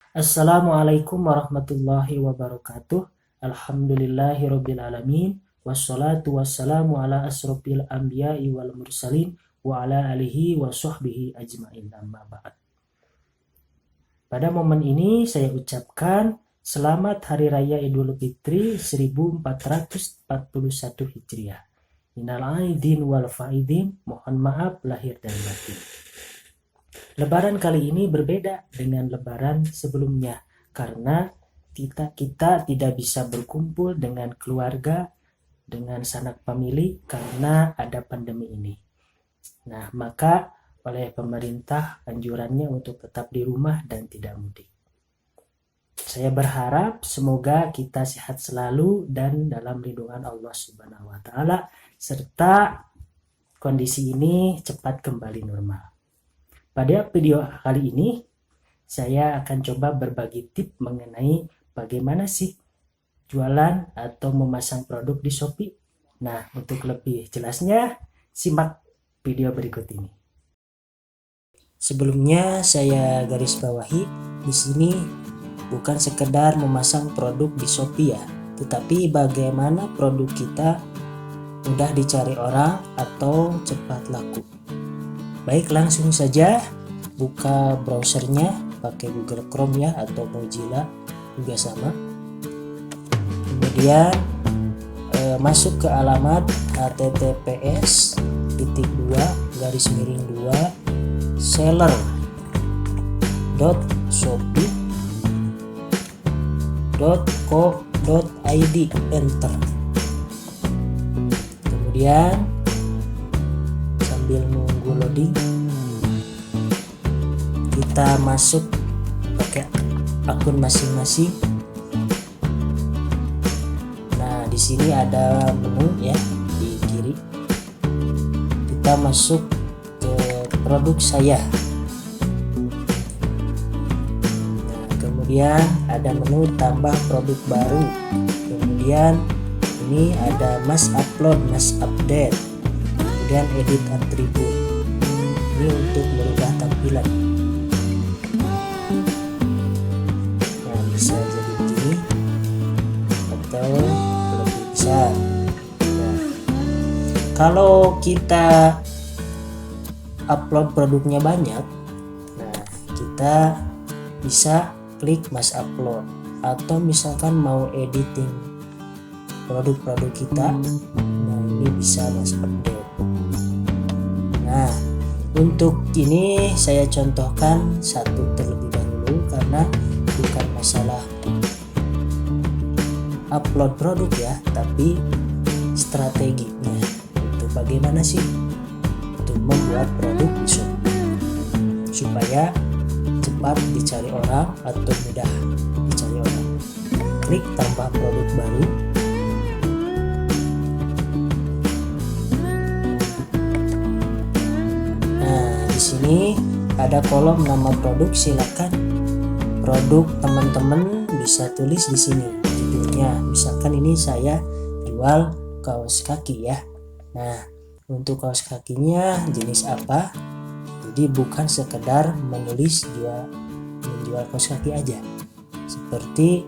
Assalamualaikum warahmatullahi wabarakatuh. Alhamdulillahirabbil alamin. Wassalatu wassalamu ala asrofil anbiya'i wal mursalin wa ala alihi wa sahbihi ajmain, amma ba'd. Pada momen ini saya ucapkan selamat Hari Raya Idul Fitri 1441 Hijriah. Minal aidin wal faidin, mohon maaf lahir dan batin. Lebaran kali ini berbeda dengan lebaran sebelumnya karena kita tidak bisa berkumpul dengan keluarga, dengan sanak famili karena ada pandemi ini. Nah, maka oleh pemerintah anjurannya untuk tetap di rumah dan tidak mudik. Saya berharap semoga kita sehat selalu dan dalam lindungan Allah Subhanahu wa taala serta kondisi ini cepat kembali normal. Pada video kali ini, saya akan coba berbagi tips mengenai bagaimana sih jualan atau memasang produk di Shopee. Nah, untuk lebih jelasnya, simak video berikut ini. Sebelumnya saya garis bawahi, di sini bukan sekedar memasang produk di Shopee ya, tetapi bagaimana produk kita mudah dicari orang atau cepat laku. Baik, langsung saja buka browsernya pakai Google Chrome ya, atau Mozilla juga sama. Kemudian masuk ke alamat https://seller.shopee.co.id, enter. Kemudian sambil nunggu loading, kita masuk pakai akun masing-masing. Nah, di sini ada menu ya di kiri. Kita masuk ke produk saya. Nah, kemudian ada menu tambah produk baru. Kemudian ini ada mass upload, mass update. Kemudian edit atribut. Ini untuk merubah tampilan. Nah, bisa jadi begini atau lebih besar. Nah, kalau kita upload produknya banyak, nah kita bisa klik mass upload, atau misalkan mau editing produk-produk kita, nah ini bisa mass update. Nah, untuk ini saya contohkan satu terlebih dahulu karena bukan masalah upload produk ya, tapi strateginya untuk bagaimana sih untuk membuat produk di Shopee supaya cepat dicari orang atau mudah dicari orang. Klik tambah produk baru. Di sini ada kolom nama produk, silakan produk teman-teman bisa tulis di sini judulnya. Misalkan ini saya jual kaos kaki ya. Nah, untuk kaos kakinya jenis apa? Jadi bukan sekedar menjual kaos kaki aja. Seperti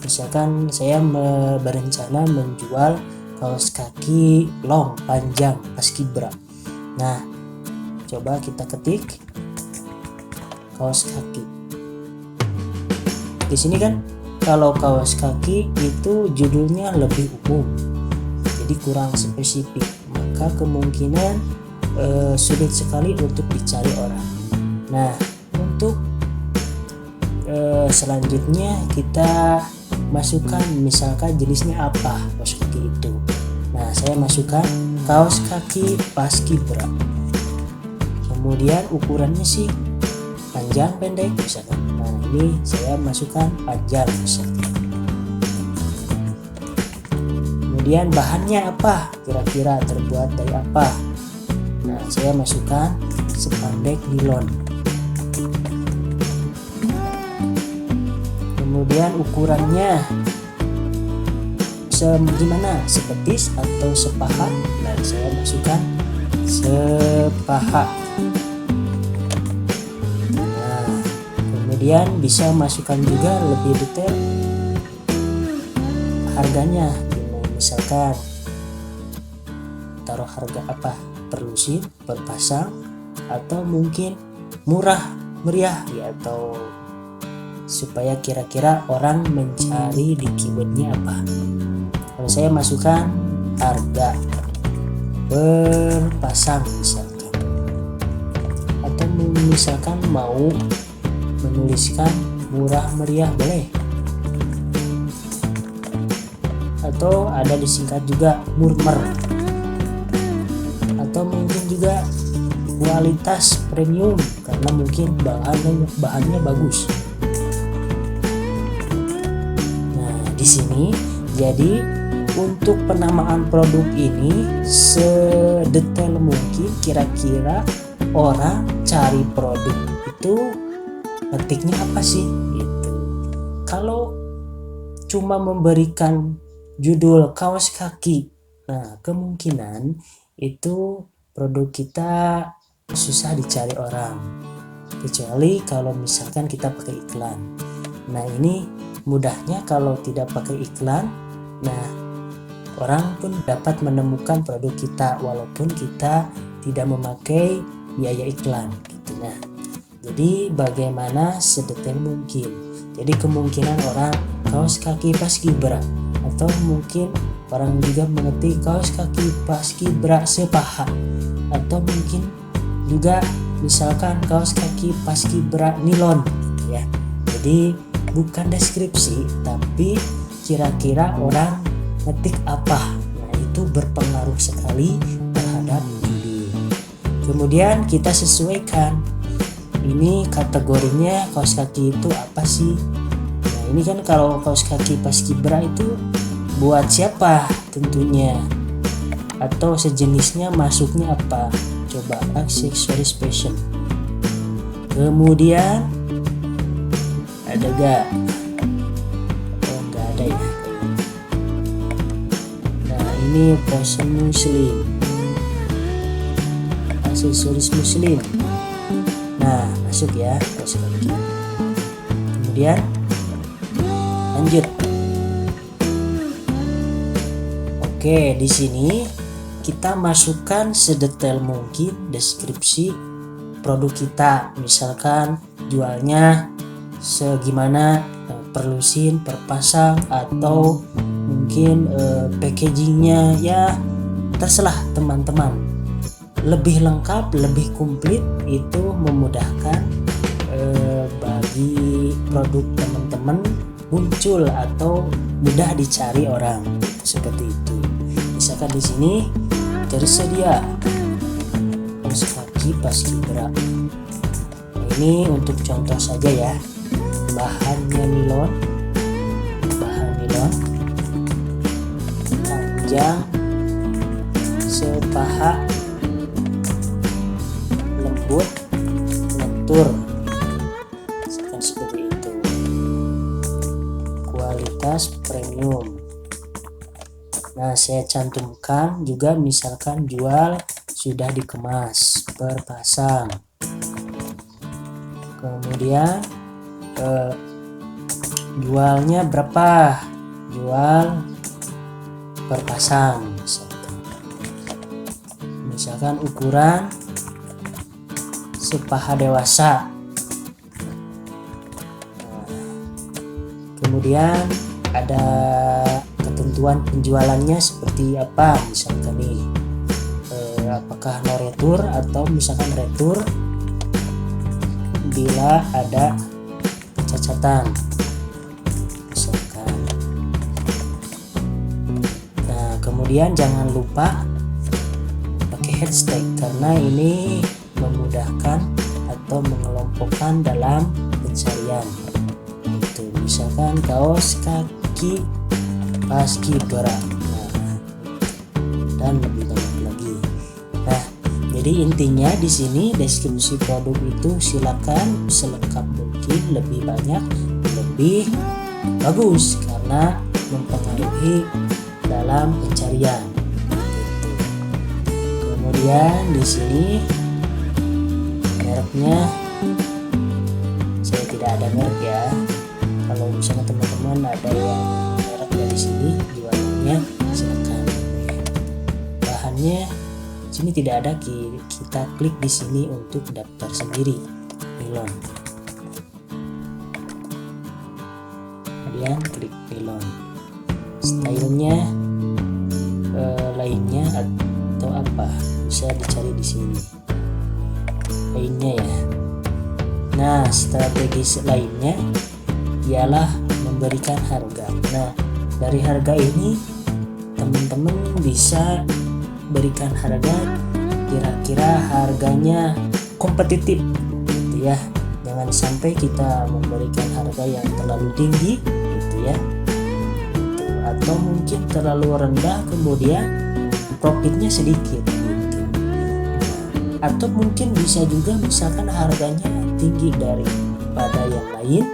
misalkan saya berencana menjual kaos kaki long panjang paskibra. Nah, coba kita ketik kaos kaki. Di sini kan kalau kaos kaki itu judulnya lebih umum, jadi kurang spesifik, maka kemungkinan sulit sekali untuk dicari orang. Nah, untuk selanjutnya kita masukkan misalkan jenisnya apa kaos kaki itu. Nah, saya masukkan kaos kaki paskibra. Kemudian ukurannya sih panjang pendek misalkan. Nah, ini saya masukkan panjang misalkan. Kemudian bahannya apa? Kira-kira terbuat dari apa? Nah, saya masukkan spandek nilon. Kemudian ukurannya gimana? Sepetis atau sepaha? Nah, saya masukkan sepaha. Kemudian bisa masukkan juga lebih detail harganya, misalkan taruh harga apa, per lusin, per pasang, atau mungkin murah meriah ya, atau supaya kira-kira orang mencari di keywordnya apa. Kalau saya masukkan harga per pasang misalkan, atau misalkan mau menuliskan murah meriah boleh, atau ada disingkat juga murmer, atau mungkin juga kualitas premium karena mungkin bahannya bagus. Nah, di sini jadi untuk penamaan produk ini sedetail mungkin, kira-kira orang cari produk itu ketiknya apa sih gitu. Kalau cuma memberikan judul kaos kaki, nah kemungkinan itu produk kita susah dicari orang, kecuali kalau misalkan kita pakai iklan. Nah ini mudahnya kalau tidak pakai iklan, nah orang pun dapat menemukan produk kita walaupun kita tidak memakai biaya iklan gitu. Nah jadi bagaimana sedetail mungkin. Jadi kemungkinan orang kaos kaki paskibra, atau mungkin orang juga mengerti kaos kaki paskibra sepaha, atau mungkin juga misalkan kaos kaki paskibra nilon ya. Jadi bukan deskripsi tapi kira-kira orang ngetik apa. Nah itu berpengaruh sekali terhadap judul. Kemudian kita sesuaikan, ini kategorinya kaos kaki itu apa sih. Nah ini kan kalau kaos kaki paskibra itu buat siapa tentunya, atau sejenisnya masuknya apa, coba aksesoris fashion. Kemudian ada gak? Oh nggak ada ya. Nah ini fashion muslim, aksesoris muslim. Nah masuk ya kaos kaki. Kemudian lanjut. Oke, di sini kita masukkan sedetail mungkin deskripsi produk kita, misalkan jualnya segimana, per lusin, per pasang, atau mungkin packagingnya ya terserah teman-teman. Lebih lengkap, lebih komplit, itu memudahkan bagi produk teman-teman muncul atau mudah dicari orang, seperti itu. Misalkan di sini tersedia kaos kaki paskibra. Nah, ini untuk contoh saja ya. Bahannya nilon, panjang sepaha, lembut, lentur, misalkan seperti itu. Kualitas premium. Nah saya cantumkan juga misalkan jual sudah dikemas per pasang. Kemudian jualnya berapa, jual per pasang misalkan ukuran sepaha dewasa. Kemudian ada ketentuan penjualannya seperti apa, misalkan nih apakah no retur atau misalkan retur bila ada kecacatan misalkan. Nah kemudian jangan lupa pakai hashtag karena ini memudahkan atau mengelompokkan dalam pencarian. Itu misalkan kaos kaki paskibra, nah, dan lebih banyak lagi. Nah, jadi intinya di sini deskripsi produk itu silakan selengkap mungkin, lebih banyak, lebih bagus karena mempengaruhi dalam pencarian. Kemudian di sini mereknya saya tidak ada merek ya. Kalau misalnya teman-teman ada yang merek dari sini jualannya, silakan. Bahannya sini tidak ada, kita klik di sini untuk daftar sendiri nilon. Kemudian klik nilon. Stylenya lainnya atau apa bisa dicari di sini lainnya ya. Nah, strategi lainnya ialah memberikan harga. Nah, dari harga ini teman-teman bisa berikan harga kira-kira harganya kompetitif gitu ya. Jangan sampai kita memberikan harga yang terlalu tinggi gitu ya, gitu. Atau mungkin terlalu rendah kemudian profitnya sedikit gitu. Atau mungkin bisa juga misalkan harganya tinggi daripada yang lain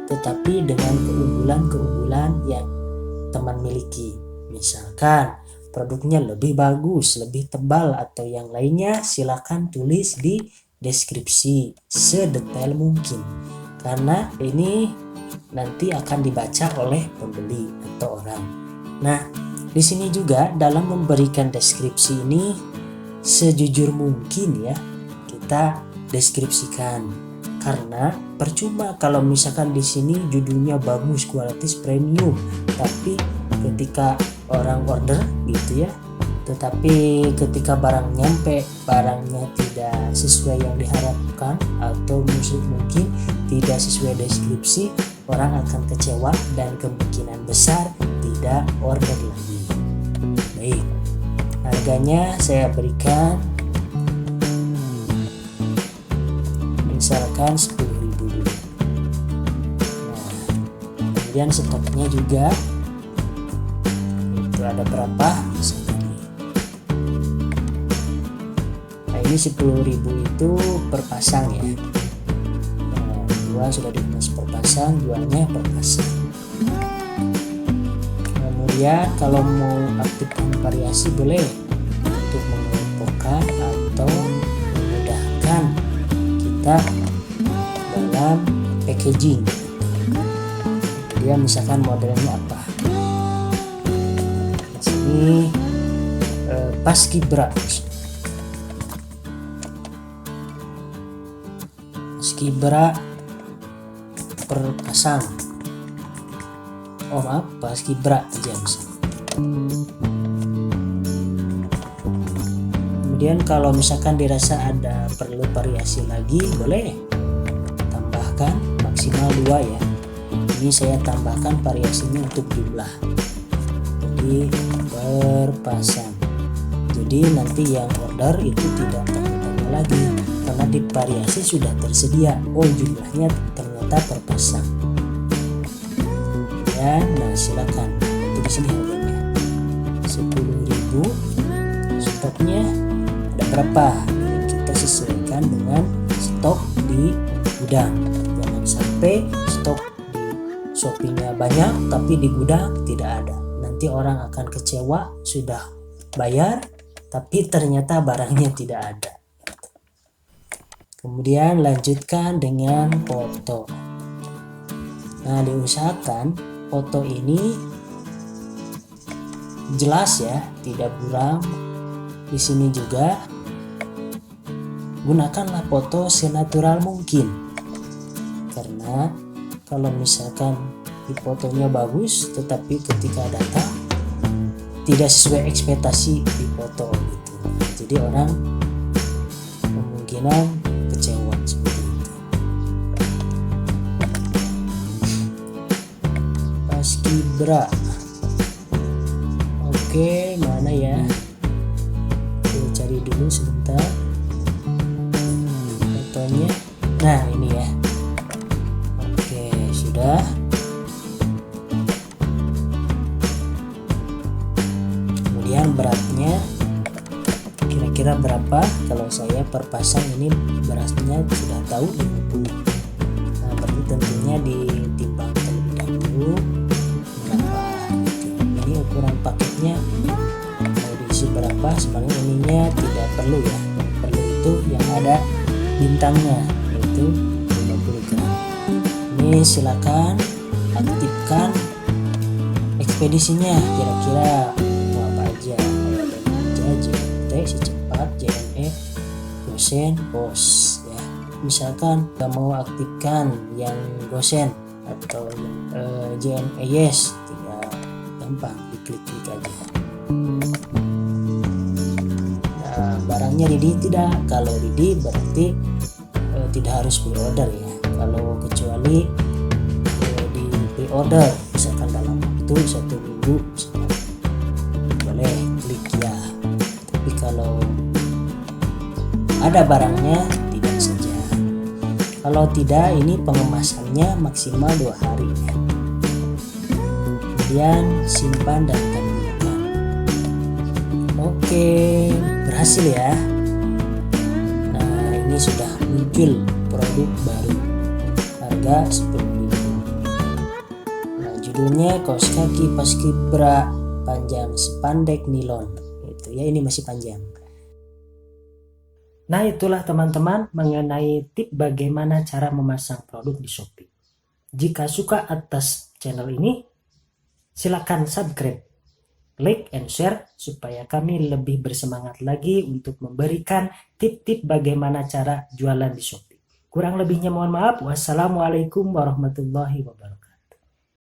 tetapi dengan keunggulan-keunggulan yang teman miliki. Misalkan produknya lebih bagus, lebih tebal atau yang lainnya, silakan tulis di deskripsi sedetail mungkin. Karena ini nanti akan dibaca oleh pembeli atau orang. Nah, di sini juga dalam memberikan deskripsi ini sejujur mungkin ya kita deskripsikan. Karena percuma kalau misalkan di sini judulnya bagus, kualitas premium, tapi ketika orang order gitu ya, tetapi ketika barang nyampe barangnya tidak sesuai yang diharapkan atau mungkin tidak sesuai deskripsi, orang akan kecewa dan kemungkinan besar tidak order lagi. Baik, harganya saya berikan misalkan 10.000 dulu. Nah, kemudian stoknya juga itu ada berapa misalkan. Nah, ini 10.000 itu per pasang ya. Nah, dua sudah dikemas per pasang, duanya per pasang. Kemudian kalau mau aktifkan variasi boleh untuk mengelompokkan atau memudahkan kita dalam packaging. Dia misalkan modelnya apa? Di sini Paskibra. Paskibra per pasang. Oh maaf, Paskibra aja misalnya. Kemudian kalau misalkan dirasa ada perlu variasi lagi, boleh tambahkan maksimal 2 ya. Ini saya tambahkan variasinya untuk jumlah, jadi per pasang. Jadi nanti yang order itu tidak tanya lagi karena di variasi sudah tersedia. Oh jumlahnya ternyata per pasang. Ya, nah silakan. Itu di sini harganya 10.000. Stoknya ada berapa? Kita sesuaikan dengan stok di gudang. Jangan sampai stok di Shopee-nya banyak tapi di gudang tidak ada. Nanti orang akan kecewa, sudah bayar tapi ternyata barangnya tidak ada. Kemudian lanjutkan dengan foto. Nah, diusahakan foto ini jelas ya, tidak buram. Di sini juga gunakanlah foto senatural mungkin, karena kalau misalkan di fotonya bagus tetapi ketika datang tidak sesuai ekspektasi di foto gitu, jadi orang kemungkinan kecewa seperti itu. Paskibra, oke, mana ya? Cari dulu sebentar fotonya. Nah ini ya, oke sudah. Kemudian beratnya kira-kira berapa? Kalau saya per pasang ini beratnya sudah tahu 50. Nah berarti tentunya ditimbang terlebih dahulu berapa gitu. Ini ukuran paketnya berapa, sebenarnya ininya tidak perlu ya, perlu itu yang ada bintangnya, yaitu 50 gram. ini silakan aktifkan ekspedisinya, kira-kira mau apa aja, JNT si cepat, JNE gosen, bos ya. Misalkan nggak mau aktifkan yang gosen atau JNE yes, tinggal gampang diklik-klik aja. Nah, barangnya ready tidak? Kalau ready berarti tidak harus pre-order ya. Kalau kecuali di pre-order, misalkan dalam waktu 1 minggu misalkan, boleh klik ya. Tapi kalau ada barangnya tidak saja. Kalau tidak, ini pengemasannya maksimal 2 hari ya. Kemudian simpan dan gunakan. Oke, berhasil ya. Nah, ini sudah muncul produk baru, harga 10.000. Nah, judulnya kaos kaki paskibra panjang spandek nilon. Itu ya, ini masih panjang. Nah, itulah teman-teman mengenai tip bagaimana cara memasang produk di Shopee. Jika suka atas channel ini, silakan subscribe, like, and share supaya kami lebih bersemangat lagi untuk memberikan tip-tip bagaimana cara jualan di Shopee. Kurang lebihnya mohon maaf. Wassalamualaikum warahmatullahi wabarakatuh.